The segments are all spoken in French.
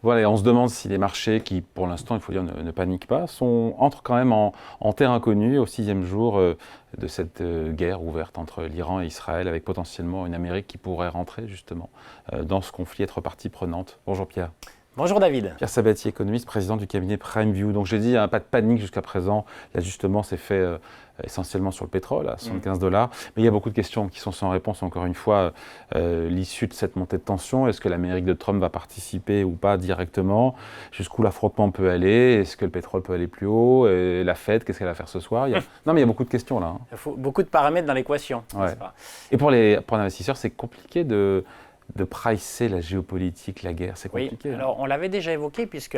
Voilà, et on se demande si les marchés, qui pour l'instant, il faut dire, ne paniquent pas, entrent quand même en terre inconnue au 6e jour de cette guerre ouverte entre l'Iran et Israël, avec potentiellement une Amérique qui pourrait rentrer justement dans ce conflit, être partie prenante. Bonjour Pierre. Bonjour David. Pierre Sabatier, économiste, président du cabinet PrimeView. Donc j'ai dit, pas de panique jusqu'à présent. L'ajustement s'est fait essentiellement sur le pétrole, à 75 $. Mais il y a beaucoup de questions qui sont sans réponse, encore une fois. L'issue de cette montée de tension, est-ce que l'Amérique de Trump va participer ou pas directement? Jusqu'où l'affrontement peut aller? Est-ce que le pétrole peut aller plus haut? Et la Fed, qu'est-ce qu'elle va faire ce soir? Non, mais il y a beaucoup de questions là. Il faut beaucoup de paramètres dans l'équation. Ouais. Et pour l'investisseur, c'est compliqué de pricer la géopolitique, la guerre, c'est compliqué. Oui, alors on l'avait déjà évoqué puisque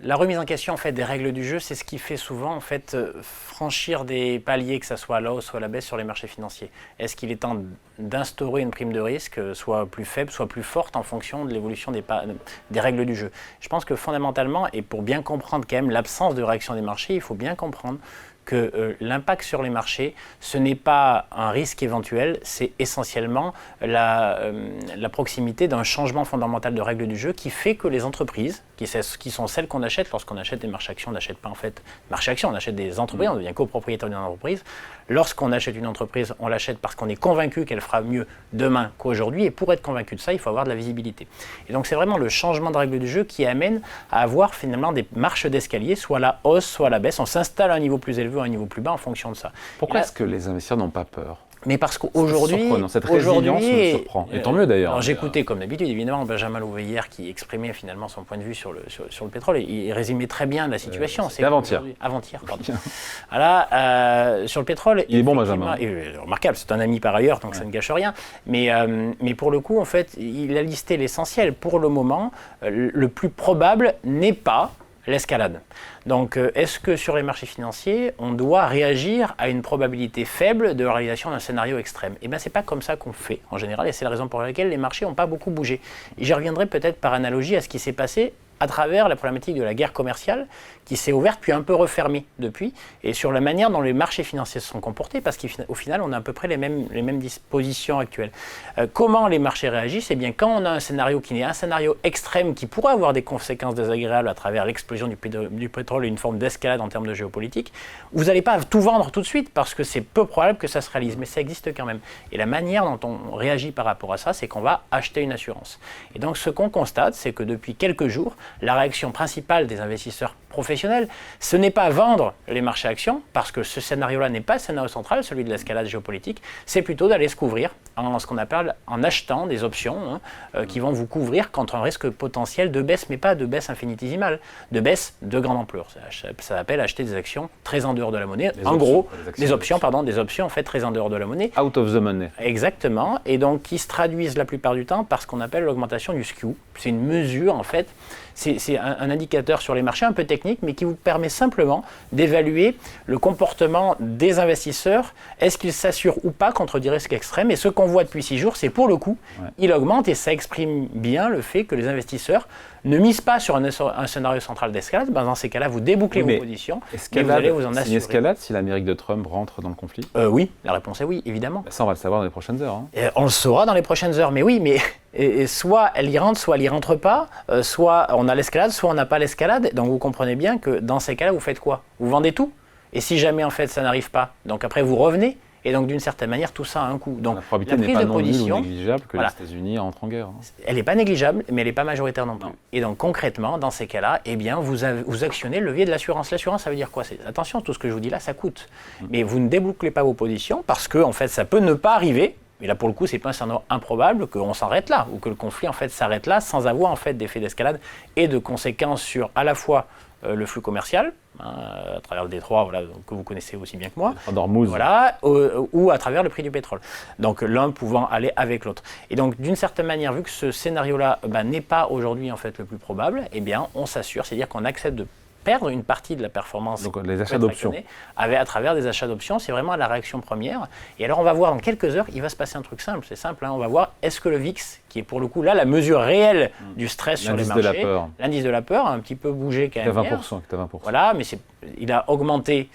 la remise en question en fait, des règles du jeu, c'est ce qui fait souvent en fait, franchir des paliers, que ce soit à la hausse, soit à la baisse sur les marchés financiers. Est-ce qu'il est temps d'instaurer une prime de risque, soit plus faible, soit plus forte en fonction de l'évolution des règles du jeu? Je pense que fondamentalement, et pour bien comprendre quand même l'absence de réaction des marchés, il faut bien comprendre que l'impact sur les marchés, ce n'est pas un risque éventuel, c'est essentiellement la proximité d'un changement fondamental de règles du jeu qui fait que les entreprises, qui sont celles qu'on achète lorsqu'on achète des marchés actions, on n'achète pas en fait marché actions, on achète des entreprises, on devient copropriétaire d'une entreprise. Lorsqu'on achète une entreprise, on l'achète parce qu'on est convaincu qu'elle fera mieux demain qu'aujourd'hui, et pour être convaincu de ça, il faut avoir de la visibilité. Et donc c'est vraiment le changement de règles du jeu qui amène à avoir finalement des marches d'escalier, soit à la hausse, soit à la baisse. On s'installe à un niveau plus élevé, à un niveau plus bas en fonction de ça. Pourquoi est-ce que les investisseurs n'ont pas peur? Mais parce qu'aujourd'hui, cette résilience me surprend. Et tant mieux d'ailleurs. Alors j'écoutais comme d'habitude évidemment Benjamin Louvet hier qui exprimait finalement son point de vue sur le pétrole et il résumait très bien la situation. C'est avant-hier. Avant-hier, pardon. Voilà, sur le pétrole. Il est bon Benjamin. Remarquable, c'est un ami par ailleurs, donc ça ne gâche rien. Mais pour le coup, en fait, il a listé l'essentiel. Pour le moment, le plus probable n'est pas l'escalade. Donc, est-ce que sur les marchés financiers, on doit réagir à une probabilité faible de réalisation d'un scénario extrême? Eh bien, ce n'est pas comme ça qu'on fait, en général, et c'est la raison pour laquelle les marchés n'ont pas beaucoup bougé. Et j'y reviendrai peut-être par analogie à ce qui s'est passé à travers la problématique de la guerre commerciale qui s'est ouverte puis un peu refermée depuis, et sur la manière dont les marchés financiers se sont comportés, parce qu'au final, on a à peu près les mêmes dispositions actuelles. Comment les marchés réagissent? Eh bien, quand on a un scénario qui est un scénario extrême qui pourrait avoir des conséquences désagréables à travers l'explosion du pétrole et une forme d'escalade en termes de géopolitique, vous n'allez pas tout vendre tout de suite parce que c'est peu probable que ça se réalise, mais ça existe quand même. Et la manière dont on réagit par rapport à ça, c'est qu'on va acheter une assurance. Et donc, ce qu'on constate, c'est que depuis quelques jours, la réaction principale des investisseurs professionnels, ce n'est pas vendre les marchés actions, parce que ce scénario-là n'est pas le scénario central, celui de l'escalade géopolitique, c'est plutôt d'aller se couvrir en ce qu'on appelle en achetant des options qui vont vous couvrir contre un risque potentiel de baisse, mais pas de baisse infinitésimale, de baisse de grande ampleur. Ça s'appelle acheter des actions très en dehors de la monnaie. Des options en fait très en dehors de la monnaie. Out of the money. Exactement, et donc qui se traduisent la plupart du temps par ce qu'on appelle l'augmentation du skew. C'est une mesure en fait, c'est un indicateur sur les marchés un peu technique, mais qui vous permet simplement d'évaluer le comportement des investisseurs. Est-ce qu'ils s'assurent ou pas contre des risques extrêmes? Et ce qu'on voit depuis 6 jours, c'est pour le coup, il augmente et ça exprime bien le fait que les investisseurs ne misent pas sur un scénario central d'escalade. Dans ces cas-là, vous débouclez vos positions et vous allez vous en assurer. C'est une escalade si l'Amérique de Trump rentre dans le conflit? Oui, la réponse est oui, évidemment. Ça, on va le savoir dans les prochaines heures. On le saura dans les prochaines heures, mais oui, mais soit elle y rentre, soit elle y rentre pas, soit on a l'escalade, soit on n'a pas l'escalade. Donc vous comprenez bien que dans ces cas-là, vous faites quoi? Vous vendez tout. Et si jamais en fait ça n'arrive pas, donc après vous revenez. Et donc d'une certaine manière, tout ça a un coût. Donc la probabilité n'est pas non nulle ou négligeable que les États-Unis entrent en guerre. Elle n'est pas négligeable, mais elle n'est pas majoritaire non plus. Et donc concrètement, dans ces cas-là, eh bien, vous actionnez le levier de l'assurance. L'assurance, ça veut dire quoi? Attention, tout ce que je vous dis là, ça coûte. Mais vous ne débouclez pas vos positions parce que en fait, ça peut ne pas arriver. Mais là, pour le coup, c'est pas un scénario improbable qu'on s'arrête là, ou que le conflit en fait s'arrête là, sans avoir en fait d'effet d'escalade et de conséquences sur à la fois le flux commercial, à travers le détroit, voilà, que vous connaissez aussi bien que moi, voilà, ou à travers le prix du pétrole. Donc l'un pouvant aller avec l'autre. Et donc d'une certaine manière, vu que ce scénario-là n'est pas aujourd'hui en fait le plus probable, eh bien on s'assure, c'est-à-dire qu'on accepte de perdre une partie de la performance. Donc les achats d'options. À travers des achats d'options, c'est vraiment la réaction première. Et alors on va voir dans quelques heures, il va se passer un truc simple, c'est simple, on va voir est-ce que le VIX, qui est pour le coup là la mesure réelle du stress sur les marchés, l'indice de la peur a un petit peu bougé quand même. Il est à 20%. Voilà, mais il a augmenté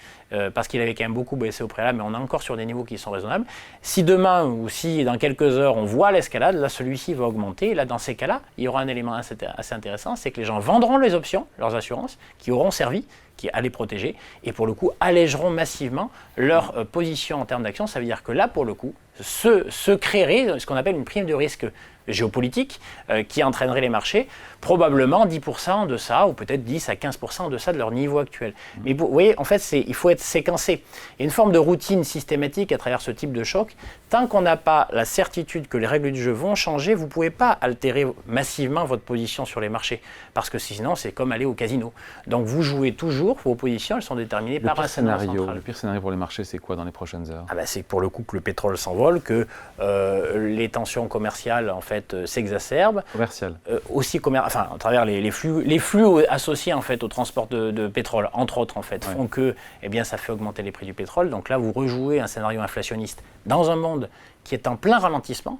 parce qu'il avait quand même beaucoup baissé au préalable, mais on est encore sur des niveaux qui sont raisonnables. Si demain ou si dans quelques heures on voit l'escalade, là celui-ci va augmenter. Et là, dans ces cas-là, il y aura un élément assez intéressant, c'est que les gens vendront les options, leurs assurances, qui auront servi, qui allaient protéger, et pour le coup allégeront massivement leur position en termes d'action. Ça veut dire que là, pour le coup, se créerait ce qu'on appelle une prime de risque géopolitique qui entraînerait les marchés probablement 10% en deçà, ou peut-être 10 à 15% en deçà de leur niveau actuel. Mais vous voyez, en fait, il faut être séquencé. Il y a une forme de routine systématique à travers ce type de choc. Tant qu'on n'a pas la certitude que les règles du jeu vont changer, vous ne pouvez pas altérer massivement votre position sur les marchés, parce que sinon, c'est comme aller au casino. Donc vous jouez toujours, vos positions, elles sont déterminées par un scénario central. Le pire scénario pour les marchés, c'est quoi dans les prochaines heures? C'est pour le coup que le pétrole s'envole, que les tensions commerciales en fait s'exacerbent. Commerciales. À travers les flux associés en fait au transport de pétrole, entre autres en fait, font que ça fait augmenter les prix du pétrole. Donc là, vous rejouez un scénario inflationniste dans un monde qui est en plein ralentissement.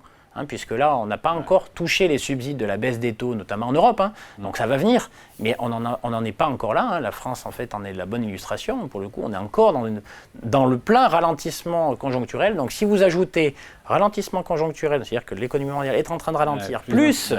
Puisque là, on n'a pas encore touché les subsides de la baisse des taux, notamment en Europe. Donc ça va venir, mais on n'en est pas encore là. La France, en fait, en est la bonne illustration. Pour le coup, on est encore dans le plein ralentissement conjoncturel. Donc si vous ajoutez ralentissement conjoncturel, c'est-à-dire que l'économie mondiale est en train de ralentir, plus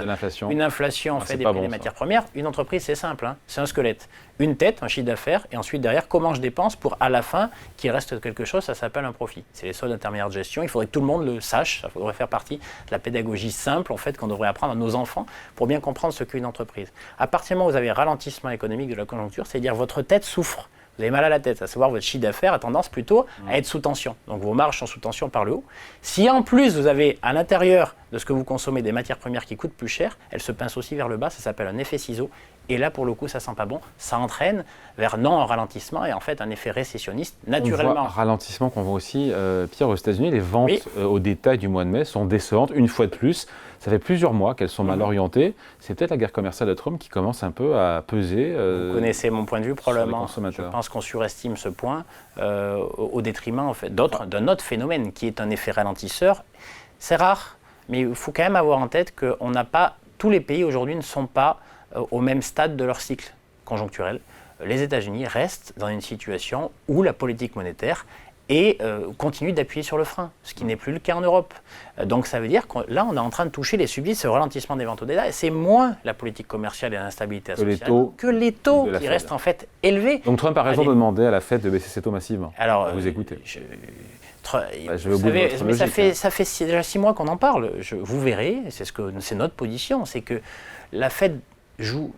une inflation en fait, des prix des matières premières, une entreprise, c'est simple, c'est un squelette. Une tête, un chiffre d'affaires, et ensuite derrière, comment je dépense pour à la fin qu'il reste quelque chose, ça s'appelle un profit. C'est les soldes intermédiaires de gestion, il faudrait que tout le monde le sache, ça devrait faire partie de la pédagogie simple en fait, qu'on devrait apprendre à nos enfants pour bien comprendre ce qu'est une entreprise. À partir du moment où vous avez ralentissement économique de la conjoncture, c'est-à-dire votre tête souffre. Vous avez mal à la tête, à savoir votre chiffre d'affaires a tendance plutôt à être sous tension. Donc vos marges sont sous tension par le haut. Si en plus vous avez à l'intérieur de ce que vous consommez des matières premières qui coûtent plus cher, elles se pincent aussi vers le bas, ça s'appelle un effet ciseau. Et là pour le coup ça sent pas bon, ça entraîne vers non un ralentissement et en fait un effet récessionniste naturellement. On voit un ralentissement qu'on voit aussi, Pierre, aux États-Unis, les ventes au détail du mois de mai sont décevantes une fois de plus. Ça fait plusieurs mois qu'elles sont mal orientées. C'est peut-être la guerre commerciale de Trump qui commence un peu à peser. Vous connaissez mon point de vue probablement. Je pense qu'on surestime ce point au détriment en fait, d'un autre phénomène qui est un effet ralentisseur. C'est rare, mais il faut quand même avoir en tête que tous les pays aujourd'hui ne sont pas au même stade de leur cycle conjoncturel. Les États-Unis restent dans une situation où la politique monétaire continue d'appuyer sur le frein, ce qui n'est plus le cas en Europe. Donc ça veut dire que là, on est en train de toucher les subsides, ce ralentissement des ventes au détail. C'est moins la politique commerciale et l'instabilité associée que les taux qui restent en fait élevés. Donc Trump a raison de demander à la Fed de baisser ses taux massivement. Alors, vous écoutez. Ça fait déjà 6 mois qu'on en parle. Vous verrez, c'est notre position, c'est que la Fed joue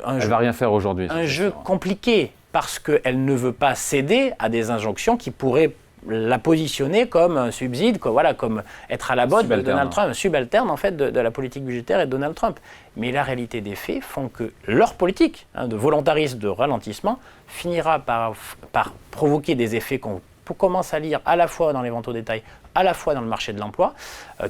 Elle va rien faire aujourd'hui. Un jeu compliqué parce qu'elle ne veut pas céder à des injonctions qui pourraient la positionner comme un subside, comme être à la botte de Donald Trump, un subalterne en fait de la politique budgétaire et de Donald Trump. Mais la réalité des faits font que leur politique de volontarisme, de ralentissement, finira par provoquer des effets qu'on commence à lire à la fois dans les ventes au détail, à la fois dans le marché de l'emploi,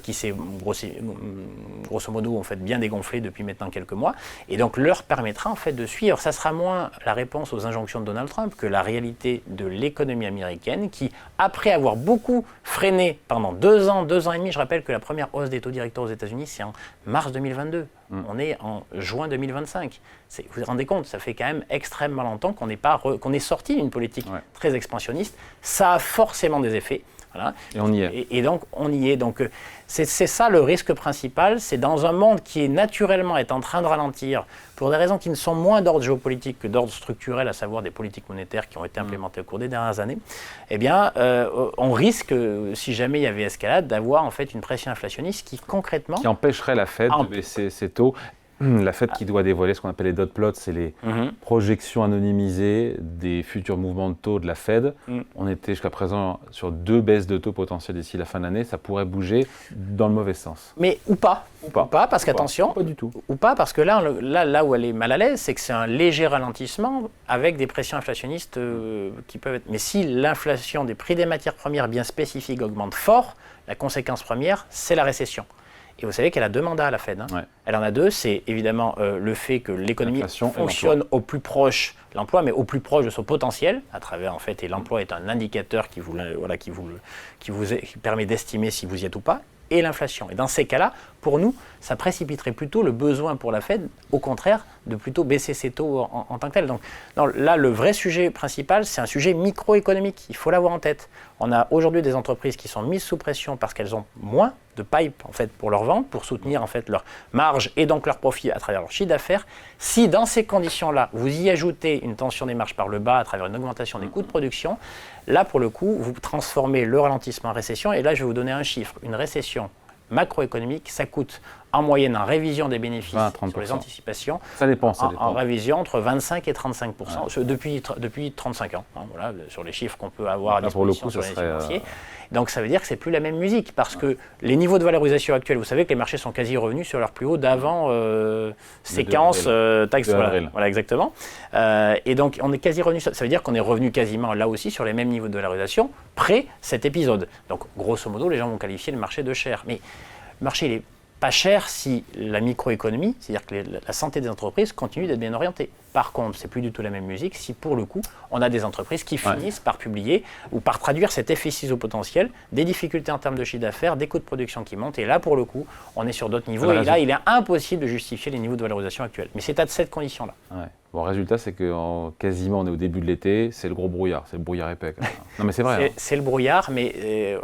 qui s'est grosso modo en fait, bien dégonflé depuis maintenant quelques mois, et donc leur permettra en fait de suivre. Ça sera moins la réponse aux injonctions de Donald Trump que la réalité de l'économie américaine qui, après avoir beaucoup freiné pendant 2 ans et demi, je rappelle que la première hausse des taux directeurs aux États-Unis, c'est en mars 2022. On est en juin 2025. Vous vous rendez compte, ça fait quand même extrêmement longtemps qu'on est sorti d'une politique très expansionniste. Ça a forcément des effets. Voilà. Et on y est. Et donc, on y est. Donc, c'est ça le risque principal. C'est dans un monde qui naturellement est en train de ralentir pour des raisons qui ne sont moins d'ordre géopolitique que d'ordre structurel, à savoir des politiques monétaires qui ont été implémentées au cours des dernières années. Eh bien, on risque, si jamais il y avait escalade, d'avoir en fait une pression inflationniste qui concrètement... Qui empêcherait la Fed de baisser ses taux. La Fed qui doit dévoiler ce qu'on appelle les dot plots, c'est les projections anonymisées des futurs mouvements de taux de la Fed. On était jusqu'à présent sur 2 baisses de taux potentielles d'ici la fin de l'année. Ça pourrait bouger dans le mauvais sens. Mais ou pas, parce qu'attention. Pas du tout. Ou pas, parce que là où elle est mal à l'aise, c'est que c'est un léger ralentissement avec des pressions inflationnistes qui peuvent être... Mais si l'inflation des prix des matières premières bien spécifiques augmente fort, la conséquence première, c'est la récession. Et vous savez qu'elle a 2 mandats à la Fed. Elle en a 2, c'est évidemment le fait que l'économie fonctionne au plus proche de l'emploi, mais au plus proche de son potentiel, à travers et l'emploi est un indicateur qui vous permet d'estimer si vous y êtes ou pas. et l'inflation. Et dans ces cas-là, pour nous, ça précipiterait plutôt le besoin pour la Fed, au contraire, de plutôt baisser ses taux en tant que tel. Donc là, le vrai sujet principal, c'est un sujet microéconomique. Il faut l'avoir en tête. On a aujourd'hui des entreprises qui sont mises sous pression parce qu'elles ont moins de pipe en fait, pour leur vente, pour soutenir en fait, leur marge et donc leur profit à travers leur chiffre d'affaires. Si dans ces conditions-là, vous y ajoutez une tension des marges par le bas à travers une augmentation des coûts de production, là, pour le coup, vous transformez le ralentissement en récession. Et là, je vais vous donner un chiffre. Une récession macroéconomique, ça coûte en moyenne en révision des bénéfices sur les anticipations. Ça dépend. En révision entre 25 et 35%, depuis 35 ans, hein, voilà, sur les chiffres qu'on peut avoir à disposition sur les financiers. Donc ça veut dire que c'est plus la même musique, parce que les niveaux de valorisation actuels, vous savez que les marchés sont quasi revenus sur leur plus haut d'avant séquence taxe. Voilà, exactement. Et donc on est quasi revenu, ça veut dire qu'on est revenu quasiment là aussi sur les mêmes niveaux de valorisation près cet épisode. Donc grosso modo, les gens vont qualifier le marché de cher. Mais le marché, il est pas cher si la microéconomie, c'est-à-dire que la santé des entreprises continue d'être bien orientée. Par contre, c'est plus du tout la même musique si pour le coup, on a des entreprises qui finissent par publier ou par traduire cet effet ciseau potentiel, des difficultés en termes de chiffre d'affaires, des coûts de production qui montent. Et là, pour le coup, on est sur d'autres niveaux. Et là, il est impossible de justifier les niveaux de valorisation actuels. Mais c'est à cette condition-là. Ouais. Bon, le résultat, c'est que quasiment on est au début de l'été, c'est le gros brouillard, c'est le brouillard épais. Non, mais c'est vrai. C'est le brouillard, mais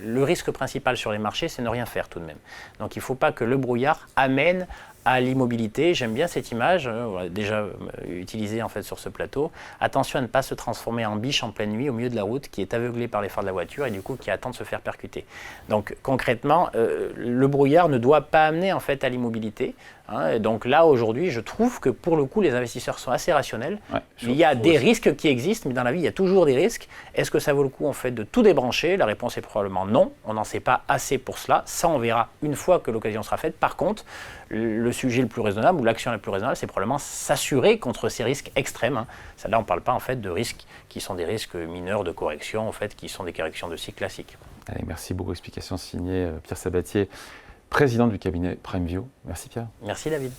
le risque principal sur les marchés, c'est ne rien faire tout de même. Donc il ne faut pas que le brouillard amène à l'immobilité. J'aime bien cette image, déjà utilisée en fait sur ce plateau. Attention à ne pas se transformer en biche en pleine nuit au milieu de la route, qui est aveuglé par les phares de la voiture et du coup qui attend de se faire percuter. Donc concrètement, le brouillard ne doit pas amener en fait à l'immobilité. Hein, donc là aujourd'hui, je trouve que pour le coup, les investisseurs sont assez rationnels. Ouais, il y a des risques qui existent, mais dans la vie, il y a toujours des risques. Est-ce que ça vaut le coup en fait de tout débrancher? La réponse est probablement non. On n'en sait pas assez pour cela. Ça, on verra une fois que l'occasion sera faite. Par contre, le sujet le plus raisonnable ou l'action la plus raisonnable, c'est probablement s'assurer contre ces risques extrêmes. Hein. Là, on ne parle pas en fait de risques qui sont des risques mineurs de correction, en fait, qui sont des corrections de cycle classiques. Allez, merci beaucoup. Explication signée Pierre Sabatier, président du cabinet PrimeView. Merci Pierre. Merci David.